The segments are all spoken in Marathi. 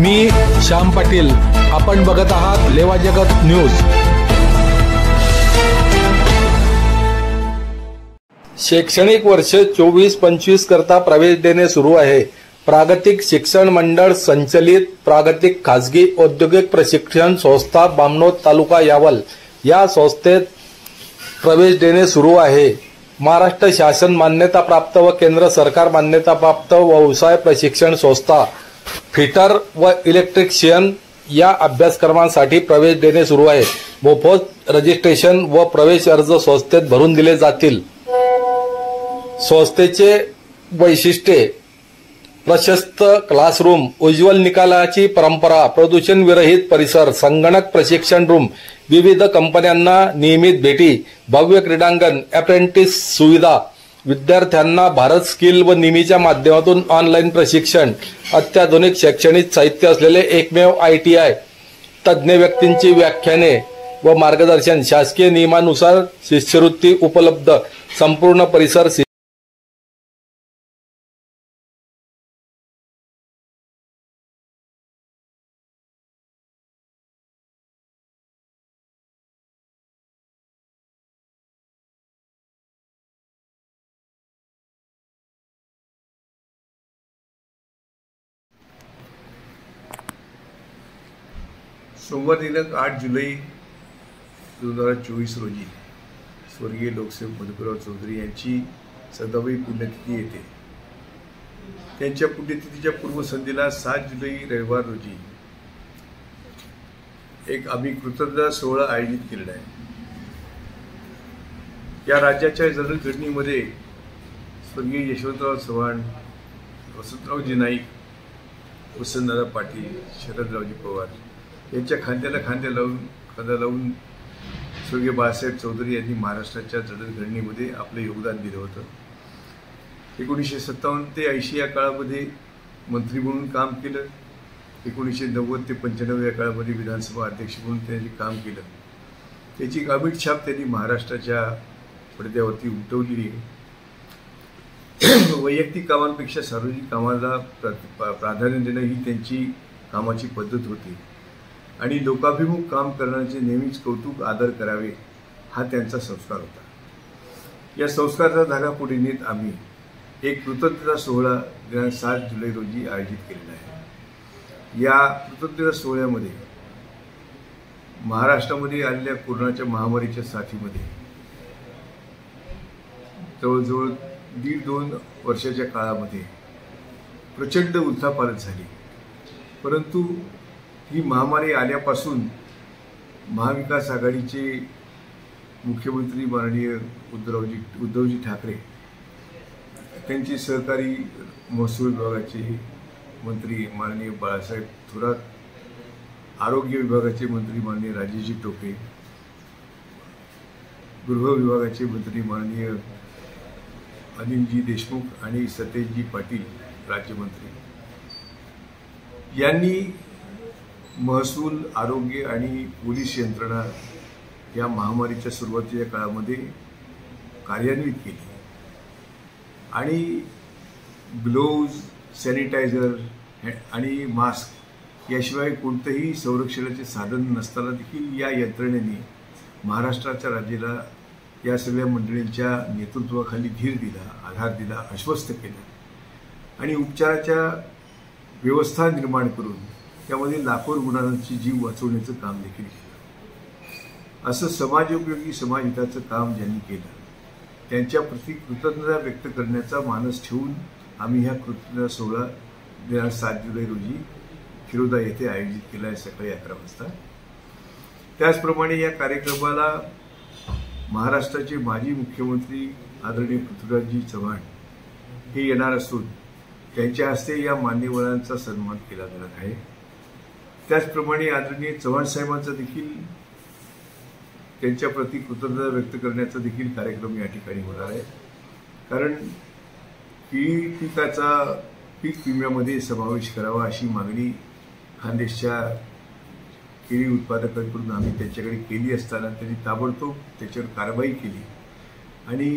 मी श्याम पाटील, आपण बघत आहात लेवा जगत न्यूज। शैक्षणिक वर्ष 24-25 करता प्रवेश देणे सुरू आहे। प्रागतिक शिक्षण मंडळ संचलित प्रागतिक खासगी औद्योगिक प्रशिक्षण संस्था बामनोद तालुका यावल या संस्थेत प्रवेश देणे सुरू आहे। महाराष्ट्र शासन मान्यता प्राप्त व केंद्र सरकार मान्यता प्राप्त व्यवसाय प्रशिक्षण संस्था फिटर व इलेक्ट्रिशियन या अभ्यासक्रमांसाठी प्रवेश देणे सुरू आहे। मोफत रजिस्ट्रेशन व प्रवेश अर्ज संस्थेत भरून दिले जातील। संस्थेचे वैशिष्ट्ये: प्रशस्त क्लासरूम, उज्ज्वल निकालाची परंपरा, प्रदूषण विरहित परिसर, संगणक प्रशिक्षण रूम, विविध कंपन्यांना नियमित भेटी, भव्य क्रीडांगण, अप्रेंटिस सुविधा, विद्यार्थ्यांना भारत स्किल व निमीच्या माध्यमातून ऑनलाईन प्रशिक्षण, अत्याधुनिक शैक्षणिक साहित्य असलेले एकमेव ITI, तज्ञ व्यक्तींची व्याख्याने व मार्गदर्शन, शासकीय नियमानुसार शिष्यवृत्ती उपलब्ध, संपूर्ण परिसर सोमवार दिनांक 8 जुलै 2024 रोजी स्वर्गीय लोकसेवक मधुकरराव चौधरी यांची 14वी पुण्यतिथी येते। त्यांच्या पुण्यतिथीच्या पूर्वसंध्येला 7 जुलै रविवार रोजी एक आम्ही कृतज्ञता सोहळा आयोजित केलेला आहे। या राज्याच्या जडणघडणीमध्ये स्वर्गीय यशवंतराव चव्हाण, वसंतरावजी नाईक, वसंतदादा पाटील, शरदरावजी पवार यांच्या खांद्याला खांदा लावून स्वर्गीय बाळासाहेब चौधरी यांनी महाराष्ट्राच्या जडणघडणीमध्ये आपले योगदान दिलं होतं। 1957 ते 80 या काळामध्ये मंत्री म्हणून काम केलं। 1990 ते 95 या काळामध्ये विधानसभा अध्यक्ष म्हणून त्यांनी काम केलं। त्याची अमिट छाप त्यांनी महाराष्ट्राच्या पडद्यावरती उमटवली आहे। वैयक्तिक कामांपेक्षा सार्वजनिक कामाला प्राधान्य देणं ही त्यांची कामाची पद्धत होती आणि लोकाभिमुख काम करण्याचे नेहमीच कौतुक आदर करावे हा त्यांचा संस्कार होता। या संस्काराचा धागा पुढे नेत आम्ही एक कृतज्ञता सोहळा दिनांक 7 जुलै रोजी आयोजित केलेला आहे। या कृतज्ञता सोहळ्यामध्ये महाराष्ट्रामध्ये आलेल्या कोरोनाच्या महामारीच्या साथीमध्ये जवळजवळ 1.5-2 वर्षाच्या काळामध्ये प्रचंड उलथापालथ झाली, परंतु ही महामारी आल्यापासून महाविकास आघाडीचे मुख्यमंत्री माननीय उद्धवजी ठाकरे, त्यांचे सहकारी महसूल विभागाचे मंत्री माननीय बाळासाहेब थोरात, आरोग्य विभागाचे मंत्री माननीय राजेशजी टोपे, गृह विभागाचे मंत्री माननीय अनिलजी देशमुख आणि सतेजजी पाटील राज्यमंत्री यांनी महसूल, आरोग्य आणि पोलीस यंत्रणा या महामारीच्या सुरुवातीच्या काळामध्ये कार्यान्वित केली आणि ग्लोव्ज, सॅनिटायझर आणि मास्क याशिवाय कोणतेही संरक्षणाचे साधन नसताना देखील या यंत्रणेने महाराष्ट्राच्या राज्याला या सगळ्या मंडळींच्या नेतृत्वाखाली धीर दिला, आधार दिला, आश्वस्त केलं आणि उपचाराच्या व्यवस्था निर्माण करून त्यामध्ये लाखो रुग्णांची जीव वाचवण्याचं काम देखील केलं। असं समाजोपयोगी समाजहिताचं काम ज्यांनी केलं त्यांच्याप्रती कृतज्ञता व्यक्त करण्याचा मानस ठेवून आम्ही ह्या कृतज्ञता सोहळा दिनांक 7 जुलै रोजी खिरोदा येथे आयोजित केला आहे सकाळी 11 वाजता। त्याचप्रमाणे या कार्यक्रमाला महाराष्ट्राचे माजी मुख्यमंत्री आदरणीय पृथ्वीराजजी चव्हाण हे येणार असून त्यांच्या हस्ते या मान्यवरांचा सन्मान केला जाणार आहे। त्याचप्रमाणे आदरणीय चव्हाण साहेबांचा देखील त्यांच्याप्रती कृतज्ञता व्यक्त करण्याचा देखील कार्यक्रम या ठिकाणी होणार आहे, कारण पिकाचा पीक विम्यामध्ये समावेश करावा अशी मागणी खानदेशच्या केळी उत्पादकांकडून आम्ही त्यांच्याकडे केली असताना त्यांनी ताबडतोब त्याच्यावर कारवाई केली आणि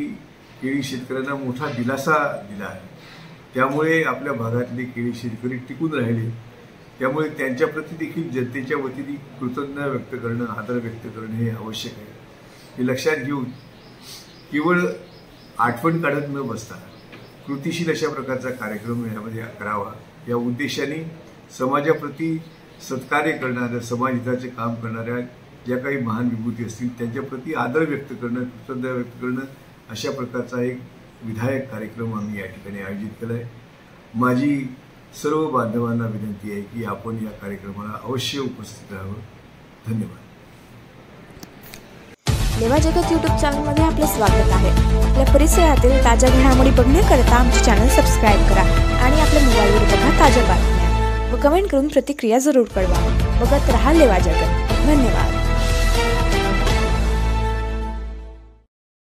केळी शेतकऱ्यांना मोठा दिलासा दिला आहे। त्यामुळे आपल्या भागातले केळी शेतकरी टिकून राहिले त्यामुळे त्यांच्याप्रती देखील जनतेच्या वतीने कृतज्ञता व्यक्त करणं, आदर व्यक्त करणं हे आवश्यक आहे. हे लक्षात घेऊन केवळ आठवण काढत न बसता कृतिशील अशा प्रकारचा कार्यक्रम यामध्ये करावा, या उद्देशाने समाजाप्रती सत्कार्य करणाऱ्या, समाजहिताचे काम करणाऱ्या ज्या काही महान विभूती असतील त्यांच्याप्रती आदर व्यक्त करणं, कृतज्ञता व्यक्त करणं, अशा प्रकारचा एक विधायक कार्यक्रम आम्ही या ठिकाणी आयोजित केला आहे. माझी सर्व बांधवांना विनंती आहे की आपण या कार्यक्रमाला अवश्य उपस्थित राहावं. धन्यवाद. लेवा जगत यूट्यूब चॅनलमध्ये आपले स्वागत आहे. आपल्या परिसरातील ताज्या घडामोडी बघण्याकरता आमचे चॅनल सबस्क्राईब करा आणि आपल्या मोबाईलवर बघा ताज्या बातम्या व कमेंट करून प्रतिक्रिया जरूर कळवा. बघत रहा लेवा जगत. धन्यवाद.